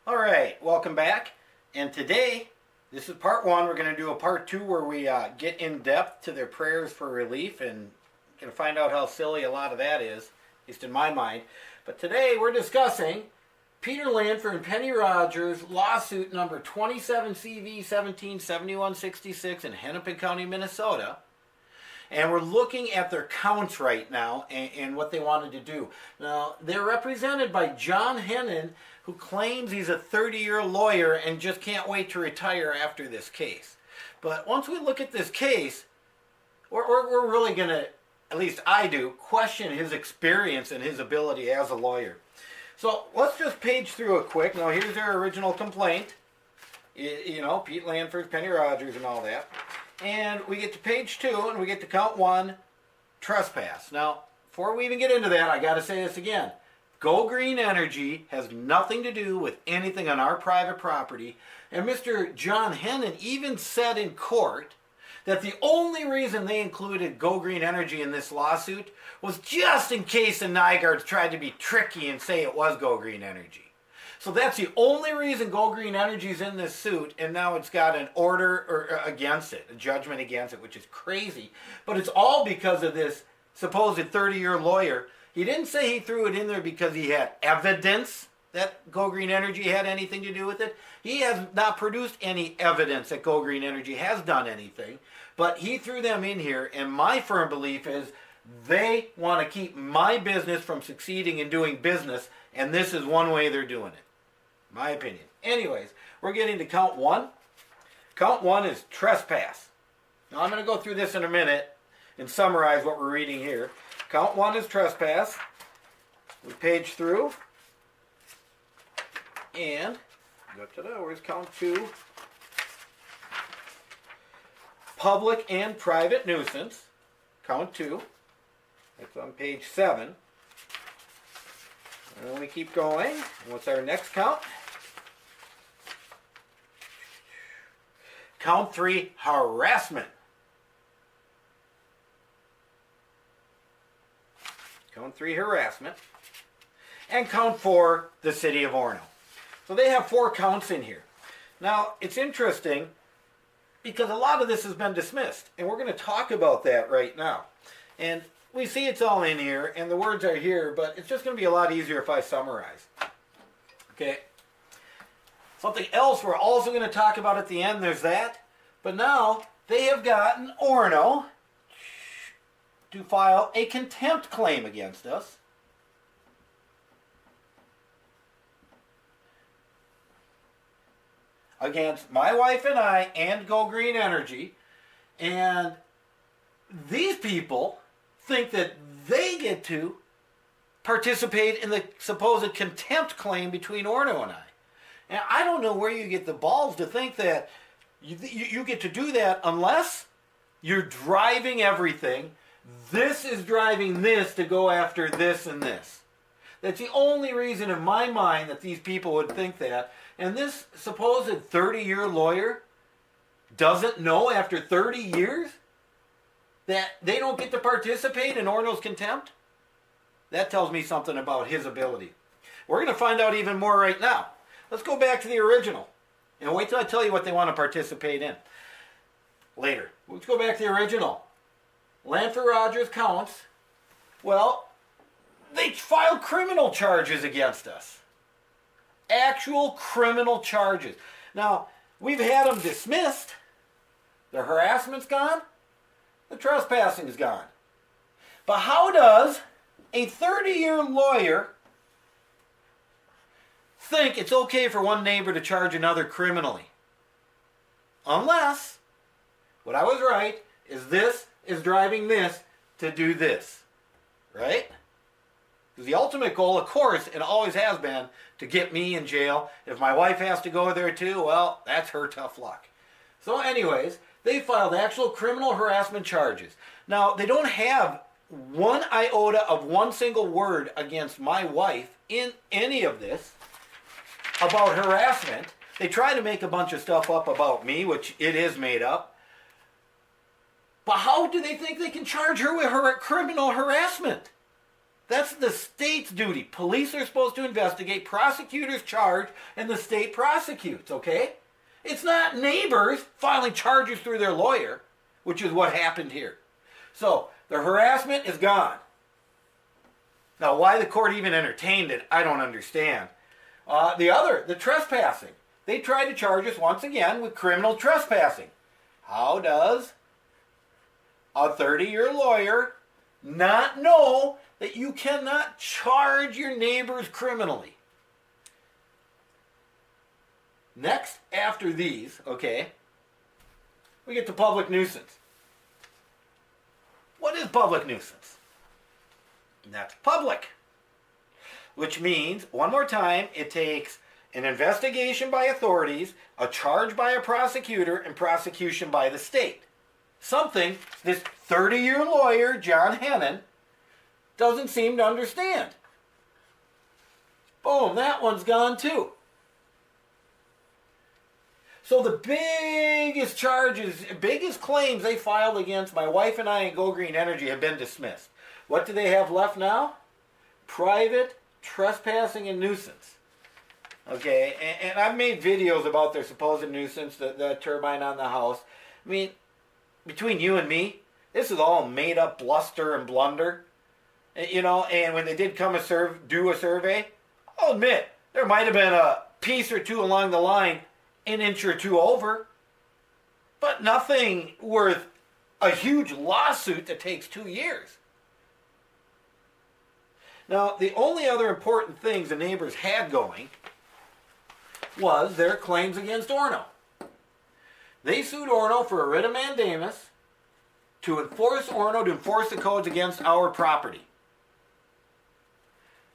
All right, welcome back. And today, this is part one. We're going to do a part two where we get in depth to their prayers for relief and going to find out how silly a lot of that is, at least in my mind. But today we're discussing Peter Lanpher and Penny Rogers lawsuit number 27 CV 177166 in Hennepin County, Minnesota. And we're looking at their counts right now and what they wanted to do. Now, they're represented by John Hennon, who claims he's a 30-year lawyer and just can't wait to retire after this case. But once we look at this case, we're really going to, at least I do, question his experience and his ability as a lawyer. So let's just page through it quick. Now, here's their original complaint. You know, Pete Lanpher, Penny Rogers, and all that. And we get to page 2, and we get to count 1, trespass. Now, before we even get into that, I got to say this again. Go Green Energy has nothing to do with anything on our private property. And Mr. John Hennon even said in court that the only reason they included Go Green Energy in this lawsuit was just in case the Nygaards tried to be tricky and say it was Go Green Energy. So that's the only reason Go Green Energy is in this suit, and now it's got an order against it, a judgment against it, which is crazy. But it's all because of this supposed 30-year lawyer. He didn't say he threw it in there because he had evidence that Go Green Energy had anything to do with it. He has not produced any evidence that Go Green Energy has done anything, but he threw them in here, and my firm belief is they want to keep my business from succeeding in doing business, and this is one way they're doing it. My opinion. Anyways, we're getting to count 1. Count 1 is trespass. Now I'm going to go through this in a minute and summarize what we're reading here. Count 1 is trespass. We page through. And go to that. Where's count 2? Public and private nuisance. Count 2. That's on page 7. And then we keep going. What's our next count? Count 3, harassment. Count 3, harassment. And count 4, the City of Orono. So they have 4 counts in here. Now, it's interesting because a lot of this has been dismissed. And we're going to talk about that right now. And we see it's all in here, and the words are here, but it's just going to be a lot easier if I summarize. Okay. Something else we're also going to talk about at the end, there's that. But now, they have gotten Orono to file a contempt claim against us. Against my wife and I and Go Green Energy. And these people think that they get to participate in the supposed contempt claim between Orono and I. And I don't know where you get the balls to think that you get to do that unless you're driving everything. This is driving this to go after this and this. That's the only reason in my mind that these people would think that. And this supposed 30-year lawyer doesn't know after 30 years that they don't get to participate in Orono's contempt? That tells me something about his ability. We're going to find out even more right now. Let's go back to the original. And wait till I tell you what they want to participate in. Later. Let's go back to the original. Lanpher Rogers counts. Well, they filed criminal charges against us. Actual criminal charges. Now, we've had them dismissed. The harassment's gone. The trespassing is gone. But how does a 30-year lawyer think it's okay for one neighbor to charge another criminally? Unless, what I was right, is this is driving this to do this. Right? Because the ultimate goal, of course, it always has been to get me in jail. If my wife has to go there too, well, that's her tough luck. So anyways, they filed actual criminal harassment charges. Now, they don't have one iota of one single word against my wife in any of this about harassment. They try to make a bunch of stuff up about me, which it is made up. But how do they think they can charge her with criminal harassment? That's the state's duty. Police are supposed to investigate, prosecutors charge, and the state prosecutes, okay? It's not neighbors filing charges through their lawyer, which is what happened here. So, the harassment is gone. Now, why the court even entertained it, I don't understand. The trespassing. They tried to charge us once again with criminal trespassing. How does a 30-year lawyer not know that you cannot charge your neighbors criminally? Next, after these, okay, we get to public nuisance. What is public nuisance? And that's public. Which means, one more time, it takes an investigation by authorities, a charge by a prosecutor, and prosecution by the state. Something this 30-year lawyer, John Hennon, doesn't seem to understand. Boom, that one's gone too. So the biggest charges, biggest claims they filed against my wife and I and Go Green Energy have been dismissed. What do they have left now? Private trespassing and nuisance. Okay, and I've made videos about their supposed nuisance, the turbine on the house. I mean, between you and me, this is all made up bluster and blunder. You know, and when they did come do a survey, I'll admit, there might have been a piece or two along the line, an inch or two over, but nothing worth a huge lawsuit that takes 2 years. Now, the only other important things the neighbors had going was their claims against Orono. They sued Orono for a writ of mandamus to enforce Orono, to enforce the codes against our property.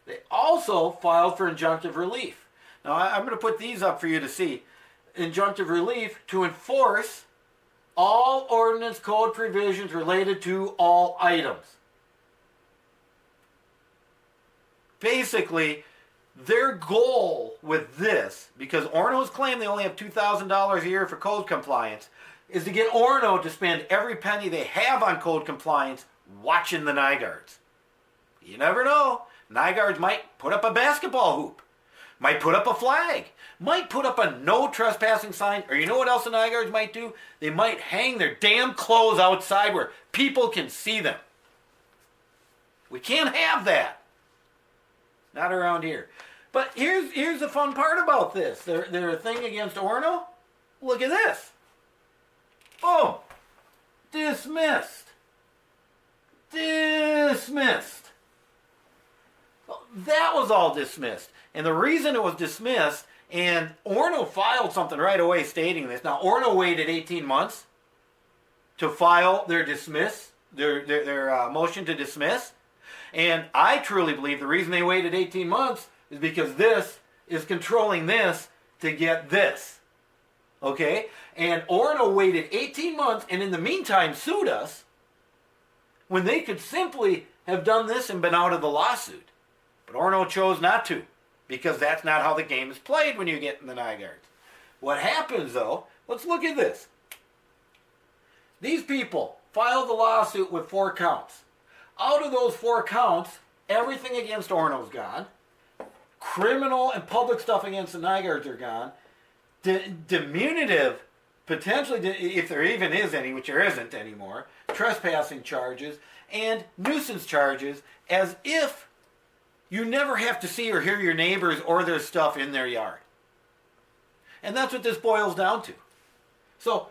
They also filed for injunctive relief. Now, I'm going to put these up for you to see. Injunctive relief to enforce all ordinance code provisions related to all items. Basically, their goal with this, because Orono's claim they only have $2,000 a year for code compliance, is to get Orono to spend every penny they have on code compliance watching the Nygaards. You never know. Nygaards might put up a basketball hoop, might put up a flag, might put up a no trespassing sign, or you know what else the Nygaards might do? They might hang their damn clothes outside where people can see them. We can't have that. Not around here. But here's the fun part about this. Their thing against Orono. Look at this. Boom. Dismissed. Dismissed. That was all dismissed. And the reason it was dismissed, and Orono filed something right away stating this. Now, Orono waited 18 months to file their motion to dismiss. And I truly believe the reason they waited 18 months is because this is controlling this to get this. Okay? And Orono waited 18 months and in the meantime sued us when they could simply have done this and been out of the lawsuit. But Orono chose not to, because that's not how the game is played when you get in the Nygaards. What happens though, let's look at this. These people filed the lawsuit with 4 counts. Out of those 4 counts, everything against Orono's gone. Criminal and public stuff against the Nygaards are gone. Diminutive, potentially, if there even is any, which there isn't anymore, trespassing charges and nuisance charges, as if you never have to see or hear your neighbors or their stuff in their yard. And that's what this boils down to. So,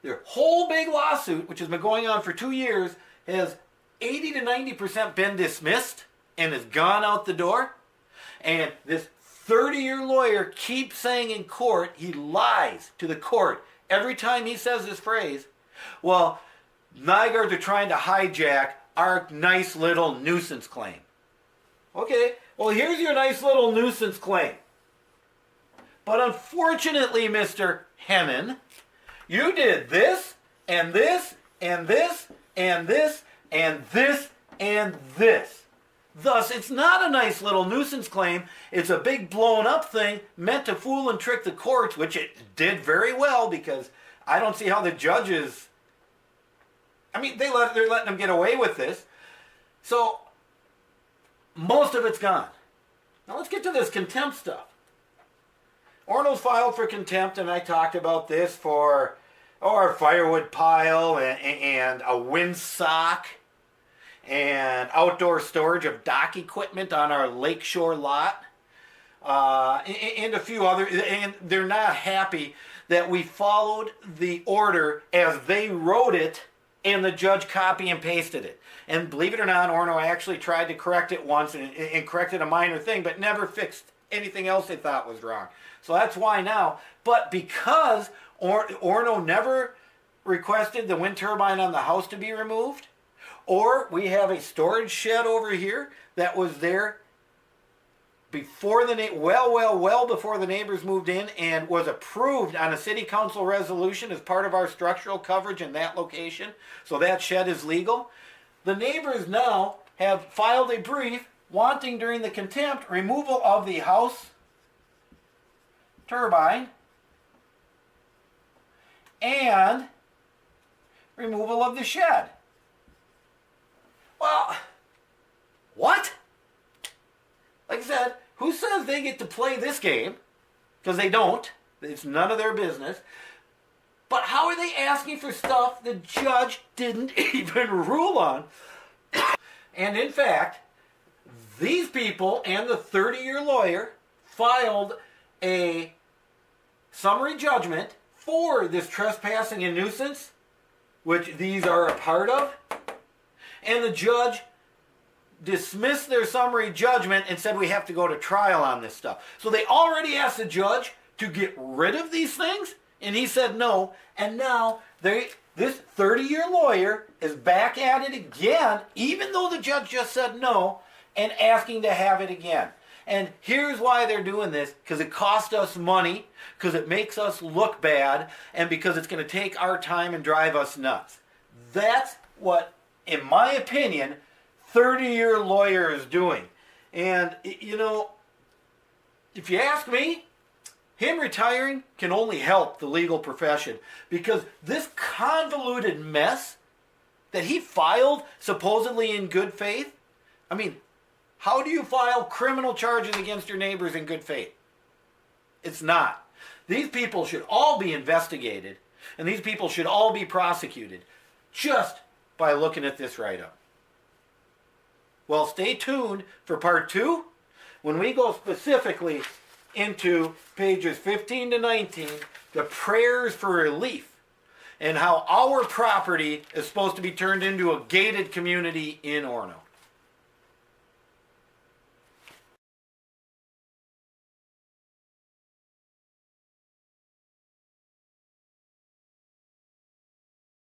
their whole big lawsuit, which has been going on for 2 years, has 80 to 90% been dismissed and has gone out the door. And this 30-year lawyer keeps saying in court, he lies to the court every time he says this phrase, well, Nygaards are trying to hijack our nice little nuisance claim. Okay, well, here's your nice little nuisance claim. But unfortunately, Mr. Hennon, you did this, and this, and this, and this, and this, and this. Thus, it's not a nice little nuisance claim. It's a big blown up thing meant to fool and trick the courts, which it did very well, because I don't see how the judges, I mean, they're letting them get away with this. So, most of it's gone. Now let's get to this contempt stuff. Orono's filed for contempt, and I talked about this for our firewood pile and a windsock and outdoor storage of dock equipment on our lakeshore lot. And a few other, and they're not happy that we followed the order as they wrote it and the judge copy and pasted it. And believe it or not, Orono actually tried to correct it once and corrected a minor thing, but never fixed anything else they thought was wrong. So that's why now, but because Orono never requested the wind turbine on the house to be removed, or we have a storage shed over here that was there before well before the neighbors moved in and was approved on a city council resolution as part of our structural coverage in that location, so that shed is legal. The neighbors now have filed a brief wanting during the contempt removal of the house turbine and removal of the shed. Well, what? Like I said, who says they get to play this game? Because they don't. It's none of their business. But how are they asking for stuff the judge didn't even rule on? And in fact, these people and the 30-year lawyer filed a summary judgment for this trespassing and nuisance, which these are a part of. And the judge dismissed their summary judgment and said we have to go to trial on this stuff. So they already asked the judge to get rid of these things, and he said no. And now this 30-year lawyer is back at it again, even though the judge just said no, and asking to have it again. And here's why they're doing this: because it costs us money, because it makes us look bad, and because it's going to take our time and drive us nuts. That's what, in my opinion, 30-year lawyer is doing. And, you know, if you ask me, him retiring can only help the legal profession, because this convoluted mess that he filed supposedly in good faith, I mean, how do you file criminal charges against your neighbors in good faith? It's not. These people should all be investigated, and these people should all be prosecuted just by looking at this write-up. Well, stay tuned for part 2 when we go specifically into pages 15 to 19, the prayers for relief, and how our property is supposed to be turned into a gated community in Orono.